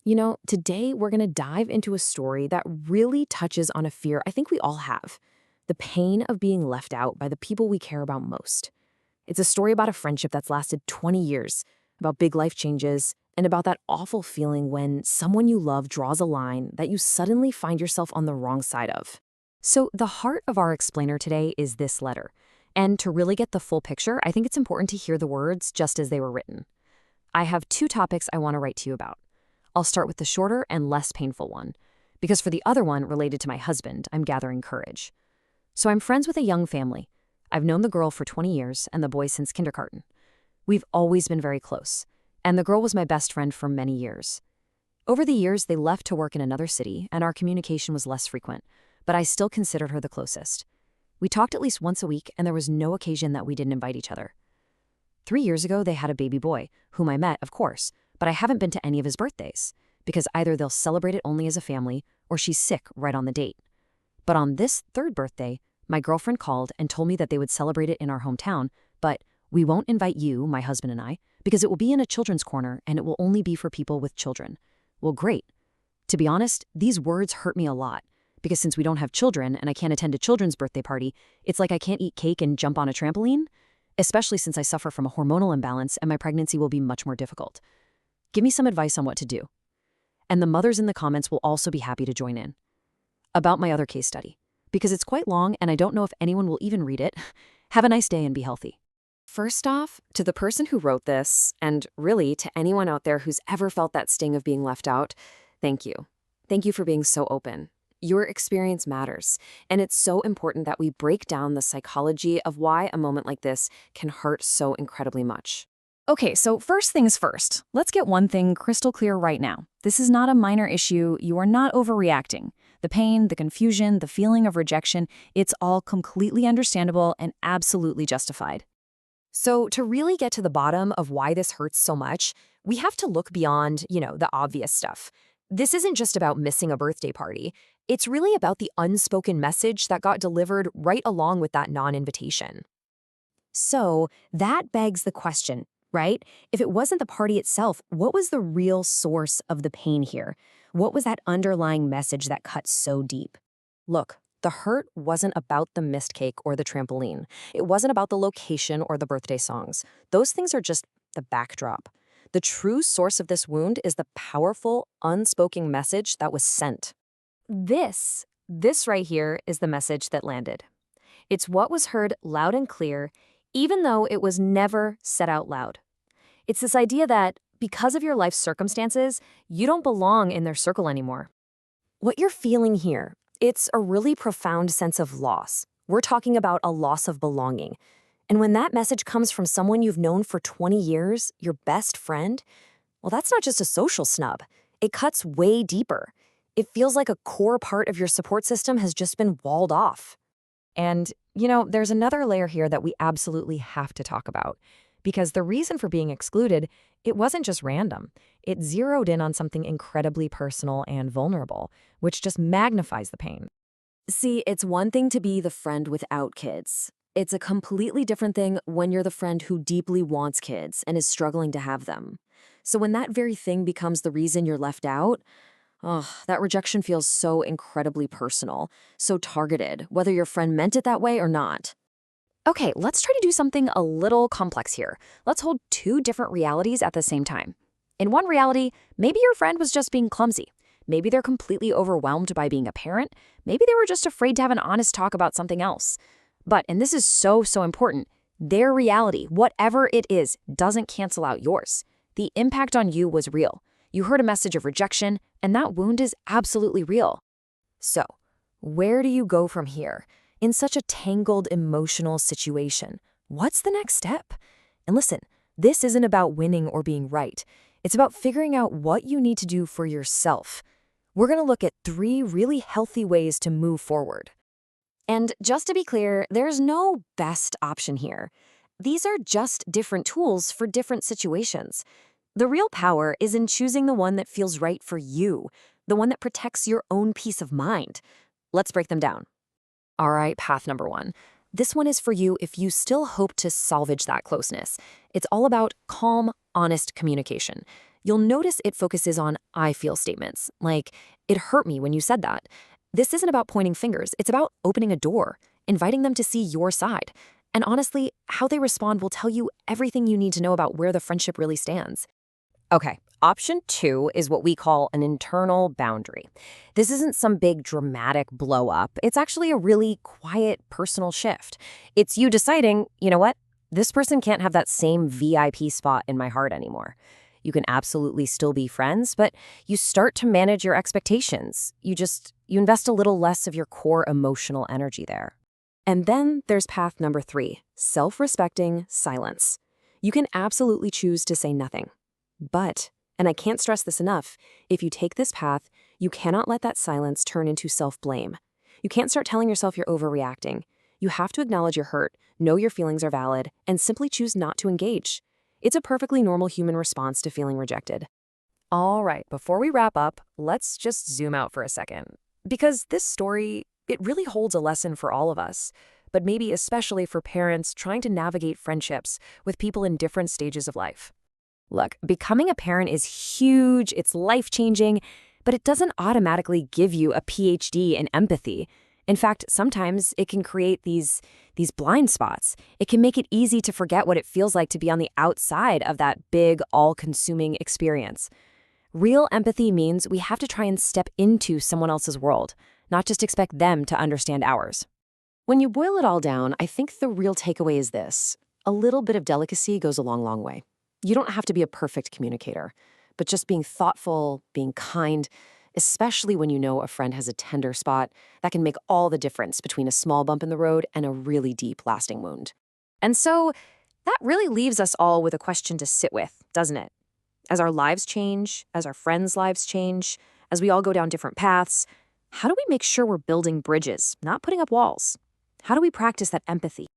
Today we're going to dive into a story that really touches on a fear I think we all have: the pain of being left out by the people we care about most. It's a story about a friendship that's lasted 20 years, about big life changes, and about that awful feeling when someone you love draws a line that you suddenly find yourself on the wrong side of. So, the heart of our explainer today is this letter. And to really get the full picture, I think it's important to hear the words just as they were written. I have two topics I want to write to you about. I'll start with the shorter and less painful one, because for the other one, related to my husband, I'm gathering courage. So I'm friends with a young family. I've known the girl for 20 years and the boy since kindergarten. We've always been very close, and the girl was my best friend for many years. Over the years, they left to work in another city, and our communication was less frequent, but I still considered her the closest. We talked at least once a week, and there was no occasion that we didn't invite each other. 3 years ago, they had a baby boy, whom I met, of course, but I haven't been to any of his birthdays, because either they'll celebrate it only as a family, or she's sick right on the date. But on this third birthday, my girlfriend called and told me that they would celebrate it in our hometown, but we won't invite you, my husband and I, because it will be in a children's corner and it will only be for people with children. Well, great. To be honest, these words hurt me a lot, because since we don't have children and I can't attend a children's birthday party, it's like I can't eat cake and jump on a trampoline, especially since I suffer from a hormonal imbalance and my pregnancy will be much more difficult. Give me some advice on what to do. And the mothers in the comments will also be happy to join in. About my other case study, because it's quite long and I don't know if anyone will even read it. Have a nice day and be healthy. First off, to the person who wrote this, and really to anyone out there who's ever felt that sting of being left out, thank you. Thank you for being so open. Your experience matters, and it's so important that we break down the psychology of why a moment like this can hurt so incredibly much. Okay, so first things first, let's get one thing crystal clear right now. This is not a minor issue. You are not overreacting. The pain, the confusion, the feeling of rejection, it's all completely understandable and absolutely justified. So to really get to the bottom of why this hurts so much, we have to look beyond, the obvious stuff. This isn't just about missing a birthday party. It's really about the unspoken message that got delivered right along with that non-invitation. So that begs the question, right? If it wasn't the party itself, what was the real source of the pain here? What was that underlying message that cut so deep? Look, the hurt wasn't about the missed cake or the trampoline. It wasn't about the location or the birthday songs. Those things are just the backdrop. The true source of this wound is the powerful, unspoken message that was sent. This right here is the message that landed. It's what was heard loud and clear, even though it was never said out loud. It's this idea that because of your life circumstances, you don't belong in their circle anymore. What you're feeling here, it's a really profound sense of loss. We're talking about a loss of belonging. And when that message comes from someone you've known for 20 years, your best friend, well, that's not just a social snub. It cuts way deeper. It feels like a core part of your support system has just been walled off. And, there's another layer here that we absolutely have to talk about. Because the reason for being excluded, it wasn't just random. It zeroed in on something incredibly personal and vulnerable, which just magnifies the pain. See, it's one thing to be the friend without kids. It's a completely different thing when you're the friend who deeply wants kids and is struggling to have them. So when that very thing becomes the reason you're left out, that rejection feels so incredibly personal, so targeted, whether your friend meant it that way or not. Okay, let's try to do something a little complex here. Let's hold two different realities at the same time. In one reality, maybe your friend was just being clumsy. Maybe they're completely overwhelmed by being a parent. Maybe they were just afraid to have an honest talk about something else. But, and this is so important, their reality, whatever it is, doesn't cancel out yours. The impact on you was real. You heard a message of rejection, and that wound is absolutely real. So, where do you go from here? In such a tangled emotional situation, what's the next step? And listen, this isn't about winning or being right. It's about figuring out what you need to do for yourself. We're going to look at 3 really healthy ways to move forward. And just to be clear, there's no best option here. These are just different tools for different situations. The real power is in choosing the one that feels right for you, the one that protects your own peace of mind. Let's break them down. All right, path number 1. This one is for you if you still hope to salvage that closeness. It's all about calm, honest communication. You'll notice it focuses on I feel statements, like, it hurt me when you said that. This isn't about pointing fingers, it's about opening a door, inviting them to see your side. And honestly, how they respond will tell you everything you need to know about where the friendship really stands. Okay, option 2 is what we call an internal boundary. This isn't some big dramatic blow up. It's actually a really quiet personal shift. It's you deciding, you know what? This person can't have that same VIP spot in my heart anymore. You can absolutely still be friends, but you start to manage your expectations. You invest a little less of your core emotional energy there. And then there's path number 3, self-respecting silence. You can absolutely choose to say nothing. But, and I can't stress this enough, if you take this path, you cannot let that silence turn into self-blame. You can't start telling yourself you're overreacting. You have to acknowledge you're hurt, know your feelings are valid, and simply choose not to engage. It's a perfectly normal human response to feeling rejected. All right, before we wrap up, let's just zoom out for a second. Because this story, it really holds a lesson for all of us, but maybe especially for parents trying to navigate friendships with people in different stages of life. Look, becoming a parent is huge, it's life-changing, but it doesn't automatically give you a PhD in empathy. In fact, sometimes it can create these blind spots. It can make it easy to forget what it feels like to be on the outside of that big, all-consuming experience. Real empathy means we have to try and step into someone else's world, not just expect them to understand ours. When you boil it all down, I think the real takeaway is this. A little bit of delicacy goes a long, long way. You don't have to be a perfect communicator, but just being thoughtful, being kind, especially when you know a friend has a tender spot, that can make all the difference between a small bump in the road and a really deep, lasting wound. And so that really leaves us all with a question to sit with, doesn't it? As our lives change, as our friends' lives change, as we all go down different paths, how do we make sure we're building bridges, not putting up walls? How do we practice that empathy?